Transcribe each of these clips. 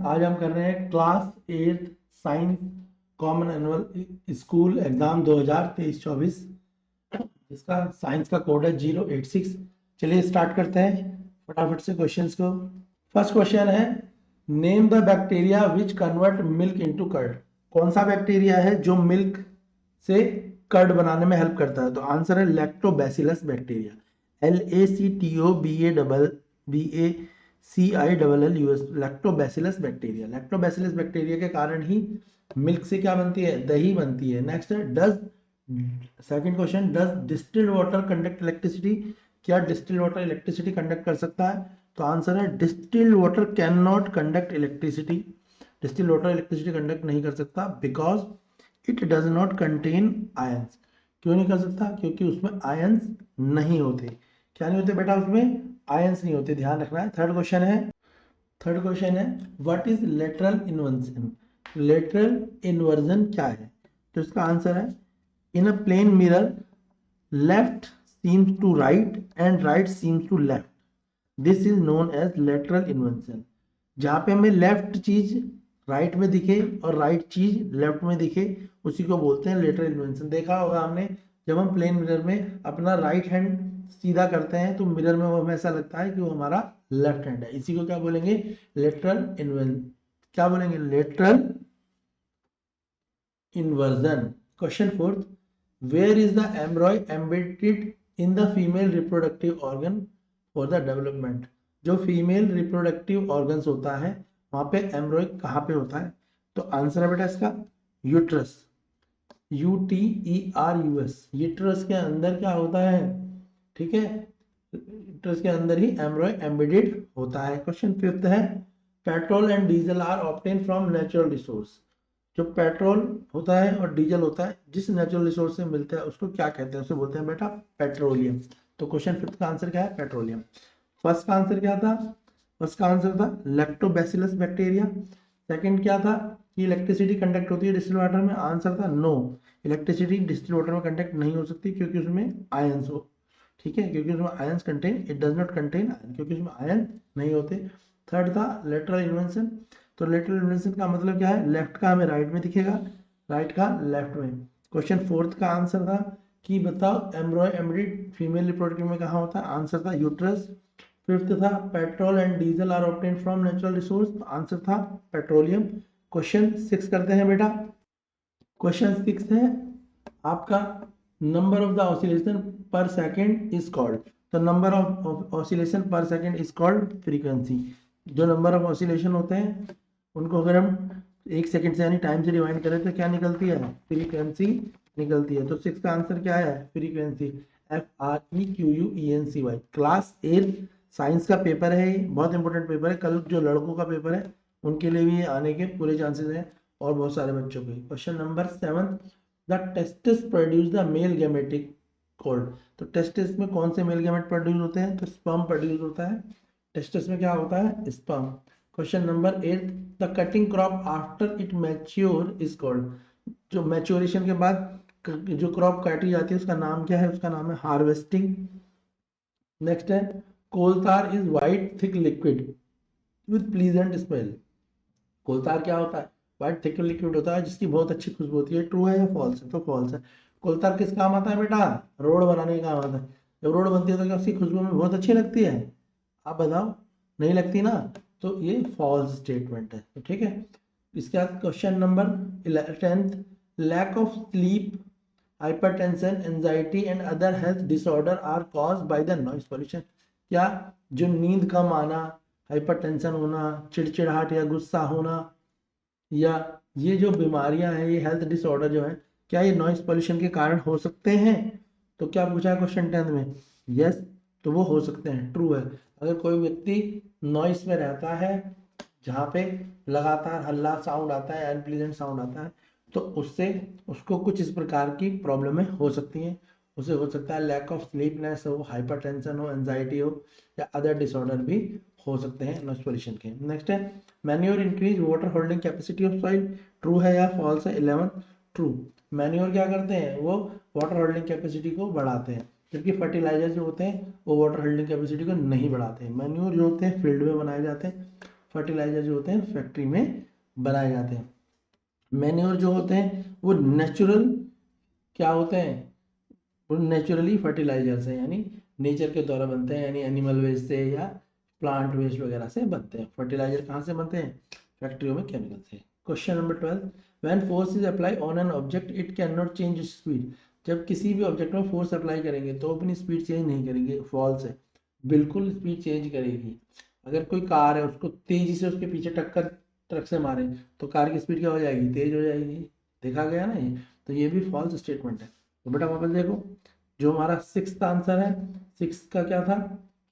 आज हम कर रहे हैं class 8 science common annual school exam 2023-24 जिसका साइंस का कोड है 086। चलिए स्टार्ट करते हैं फटाफट से क्वेश्चंस को। फर्स्ट क्वेश्चन है, name the bacteria which convert milk into curd. कौन सा बैक्टीरिया है जो मिल्क से कर्ड बनाने में हेल्प करता है? तो आंसर है lactobacillus bacteria, LACTOBACILLUS, lactobacillus bacteria. Lactobacillus bacteria के कारण ही मिल्क से क्या बनती है? दही बनती है। नेक्स्ट है, does second question, does distilled water conduct electricity. क्या डिस्टिल्ड वाटर इलेक्ट्रिसिटी कंडक्ट कर सकता है? तो आंसर है distilled water can not conduct electricity. Distilled water electricity conduct नहीं कर सकता because it does not contain ions. क्यों नहीं कर सकता? क्योंकि उसमें आयंस नहीं होते। क्या नहीं होते बेटा? उसमें आयंस नहीं होते, ध्यान रखना है। थर्ड क्वेश्चन है what is lateral inversion. Lateral inversion क्या है? तो इसका आंसर है in a plane mirror left seems to right and right seems to left, this is known as lateral inversion. जहाँ पे हमें लेफ्ट चीज राइट में दिखे और राइट चीज लेफ्ट में दिखे उसी को बोलते हैं लेटरल इन्वर्जन। देखा होगा हमने, जब हम प्लेन मिरर में अपना राइट हैंड सीधा करते हैं तो मिरर में वो हमें ऐसा लगता है कि वो हमारा लेफ्ट हैंड है। इसी को क्या बोलेंगे? Lateral inversion. क्या बोलेंगे? Lateral inversion. Question fourth, where is the embryo embedded in the female reproductive organ for the development. जो फीमेल रिप्रोडक्टिव ऑर्गन्स होता है वहां पे एम्ब्रॉय कहाँ पे होता है? तो आंसर है बेटा इसका यूट्रस, UTERUS। यूट्रस के अंदर क्या होता है? ठीक है, यूट्रस के अंदर ही एम्ब्रॉय एम्बेडेड होता है। क्वेश्चन फिफ्थ है, petrol and diesel are obtain from natural resource. जो पेट्रोल होता है और डीजल होता है जिस नेचुरल रिसोर्स से मिलता है उसको क्या कहते हैं? उसे बोलते हैं बेटा पेट्रोलियम। तो क्वेश्चन फिफ्थ का आंसर क्या है? पेट्रोलियम। फर्स्ट का आंसर क्या था? फर्स्ट का आंसर था लैक्टोबैसिलस बैक्टीरिया। सेकंड क्या था? कि इलेक्ट्रिसिटी कंडक्ट होती है डिस्टिल्ड वाटर में। आंसर था नो, इलेक्ट्रिसिटी डिस्टिल्ड वाटर में कंडक्ट नहीं हो सकती क्योंकि उसमें आयंस हो। ठीक है, क्योंकि उसमें ions contain, it does not contain ion, क्योंकि उसमें आयन नहीं होते। थर्ड था लेटरल इन्वर्जन। तो लेटरल इन्वर्जन का मतलब क्या है? लेफ्ट का हमें राइट में दिखेगा, राइट का लेफ्ट में। क्वेश्चन फोर्थ का आंसर था कि बताओ एम्ब्रॉय एम्ब्रिड फीमेल रिप्रोडक्टिव में कहाँ होता है? आंसर था यूट्रस। फिफ्थ था petrol and diesel are obtain from natural resource, answer था पेट्रोलियम। क्वेश्चन सिक्स करते हैं बेटा। क्वेश्चन सिक्स है आपका, number of the oscillation per second is called. तो number of oscillation per second is called frequency. जो number of oscillation होते हैं उनको अगर हम एक सेकेंड से यानी टाइम से डिवाइड करें तो क्या निकलती है? फ्रीक्वेंसी निकलती है। तो सिक्स का आंसर क्या है? Frequency, FREQUENCY। क्लास 8 साइंस का पेपर है, ये बहुत इंपॉर्टेंट पेपर है। कल जो लड़कों का पेपर है उनके लिए भी आने के पूरे चांसेस हैं और बहुत सारे बच्चों के। Question number 7, the testis produce the male gametic cold. तो टेस्टिस में कौन से मेल गैमेट प्रोड्यूस होते हैं? तो स्पर्म प्रोड्यूस होता है। टेस्टिस में क्या होता है? Sperm. Question number 8, the cutting crop after it mature is called. जो मैच्योरेशन के बाद जो क्रॉप काटी जाती है उसका नाम क्या है? उसका नाम है हार्वेस्टिंग। नेक्स्ट है, coal tar is white thick liquid with pleasant smell. Coal tar क्या होता है? व्हाइट थिक लिक्विड होता है जिसकी बहुत अच्छी खुशबू होती है। ट्रू है या फॉल्स है? तो फॉल्स है। कोलतार किस काम आता है बेटा? रोड बनाने का काम आता है। जब रोड बनती है तो क्या उसकी खुशबू में बहुत अच्छी लगती है? आप बताओ, नहीं लगती ना। तो ये फॉल्स स्टेटमेंट है। तो ठीक है, इसके बाद question number 10, lack of sleep, hypertension, anxiety and other health disorder are caused by the noise pollution. क्या जो नींद कम आना, हाइपरटेंशन होना, चिड़चिड़ाहट या गुस्सा होना, या ये जो बीमारियां हैं, ये हेल्थ डिसऑर्डर जो है, क्या ये नॉइज पोल्यूशन के कारण हो सकते हैं? तो क्या पूछा है क्वेश्चन 10 में? यस, तो वो हो सकते हैं, ट्रू है। अगर कोई व्यक्ति नॉइस में रहता है जहाँ पे लगातार हल्ला साउंड आता है, अनप्लीजेंट साउंड आता है, तो उससे उसको कुछ इस प्रकार की प्रॉब्लमें हो सकती हैं। उसे हो सकता है लैक ऑफ स्लीपनेस हो, हाइपरटेंशन हो, एंजाइटी हो, या अदर डिसऑर्डर भी हो सकते हैं नॉइज पोल्यूशन के। नेक्स्ट है, manure increase water holding capacity of soil. True है या फॉल्स है? 11 ट्रू। मैन्योर क्या करते हैं? वो वाटर होल्डिंग कैपेसिटी को बढ़ाते हैं, जबकि फर्टिलाइजर जो होते हैं वो वाटर होल्डिंग कैपेसिटी को नहीं बढ़ाते हैं। मैन्योर जो होते हैं फील्ड में बनाए जाते हैं, फर्टिलाइजर जो होते हैं फैक्ट्री में बनाए जाते हैं। मैन्योर जो होते हैं वो नेचुरल क्या होते हैं, वो नेचुरली फर्टिलाइजर्स हैं, यानी नेचर के द्वारा बनते हैं, यानी एनिमल वेस्ट से या प्लांट वेस्ट वगैरह से बनते हैं। फर्टिलाइजर कहाँ से बनते हैं, फैक्ट्रियों में, केमिकल से। Question number 12, when force is apply on an object it can not change speed. जब किसी भी ऑब्जेक्ट में फोर्स अप्लाई करेंगे तो अपनी स्पीड चेंज नहीं करेंगे, फॉल्स है, बिल्कुल स्पीड चेंज करेगी। अगर कोई कार है उसको तेजी से उसके पीछे टक्कर ट्रक से मारे तो कार की स्पीड क्या हो जाएगी, तेज हो जाएगी। देखा गया ना ये, तो ये भी फॉल्स स्टेटमेंट है। तो बेटा वापस देखो, जो हमारा सिक्स्थ आंसर है, सिक्स का क्या था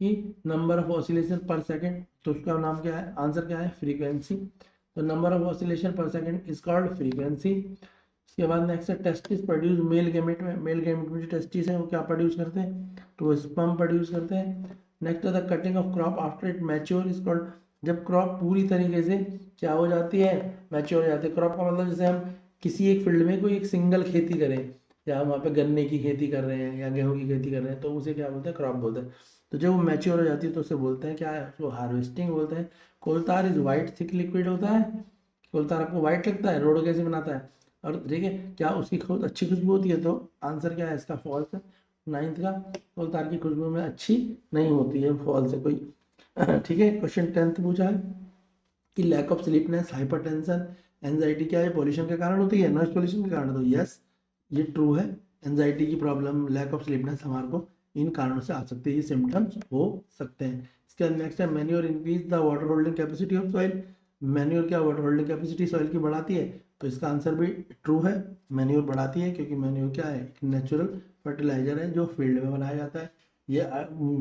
कि नंबर ऑफ ऑसिलेशन पर सेकंड, तो उसका नाम क्या है, आंसर क्या है, फ्रीक्वेंसी। तो नंबर ऑफ ऑसिलेशन पर सेकंड इज कॉल्ड फ्रीक्वेंसी। इसके बाद नेक्स्ट है टेस्टिस प्रोड्यूस मेल गैमेट में, मेल गैमेट में जो टेस्टिस है वो क्या प्रोड्यूस करते हैं, तो वो स्पर्म प्रोड्यूस करते हैं। नेक्स्ट है the cutting of crop after it mature is called, जब क्रॉप पूरी तरीके से क्या हो जाती है, मैच्योर हो जाती है। क्रॉप का मतलब जैसे हम किसी एक फील्ड में कोई एक सिंगल खेती करें, या हम वहाँ पे गन्ने की खेती कर रहे हैं या गेहूं की खेती कर रहे हैं, तो उसे क्या बोलते हैं, क्रॉप बोलते हैं। तो जब वो मैच्योर हो जाती है तो उसे बोलते हैं क्या है, उसको हार्वेस्टिंग बोलते हैं। कोलतार इज वाइट थिक लिक्विड होता है। कोलतार आपको वाइट लगता है, रोड कैसे बनाता है, और देखिए क्या उसकी खुद अच्छी खुशबू होती है, तो आंसर क्या है इसका, फॉल्स है। नाइन्थ का, कोलतार की खुशबू में अच्छी नहीं होती है, फॉल्स है कोई। ठीक है, क्वेश्चन 10th पूछा है कि lack of sleepiness, hypertension, anxiety क्या है, पॉल्यूशन के कारण होती है, नॉइज पॉल्यूशन के कारण, तो यस ये ट्रू है। एंजाइटी की प्रॉब्लम, लैक ऑफ स्लीपनेस हमारे को इन कारणों से आ सकती है, ये सिम्टम्स हो सकते हैं। इसके बाद नेक्स्ट है manure increase the water holding capacity of soil. Manure क्या वाटर होल्डिंग कैपेसिटी सॉइल की बढ़ाती है, तो इसका आंसर भी ट्रू है, मैन्योर बढ़ाती है, क्योंकि मैन्योर क्या है, एक नेचुरल फर्टिलाइजर है जो फील्ड में बनाया जाता है। ये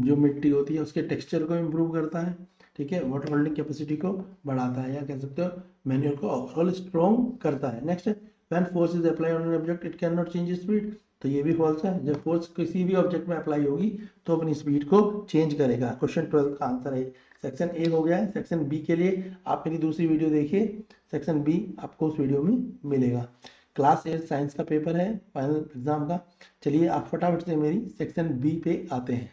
जो मिट्टी होती है उसके टेक्सचर को इम्प्रूव करता है, ठीक है, वाटर होल्डिंग कैपेसिटी को बढ़ाता है, या कह सकते हो मैन्योर को ओवरऑल स्ट्रॉन्ग करता है। नेक्स्ट है when force is apply on an object it can not change speed, तो ये भी फॉल्स है, जब फोर्स किसी भी ऑब्जेक्ट में अप्लाई होगी तो अपनी स्पीड को चेंज करेगा। क्वेश्चन 12 का आंसर है। सेक्शन ए हो गया है। सेक्शन बी के लिए आप मेरी दूसरी वीडियो देखिए, सेक्शन बी आपको उस वीडियो में मिलेगा। क्लास 8 साइंस का पेपर है फाइनल एग्जाम का। चलिए आप फटाफट से मेरी सेक्शन बी पे आते हैं।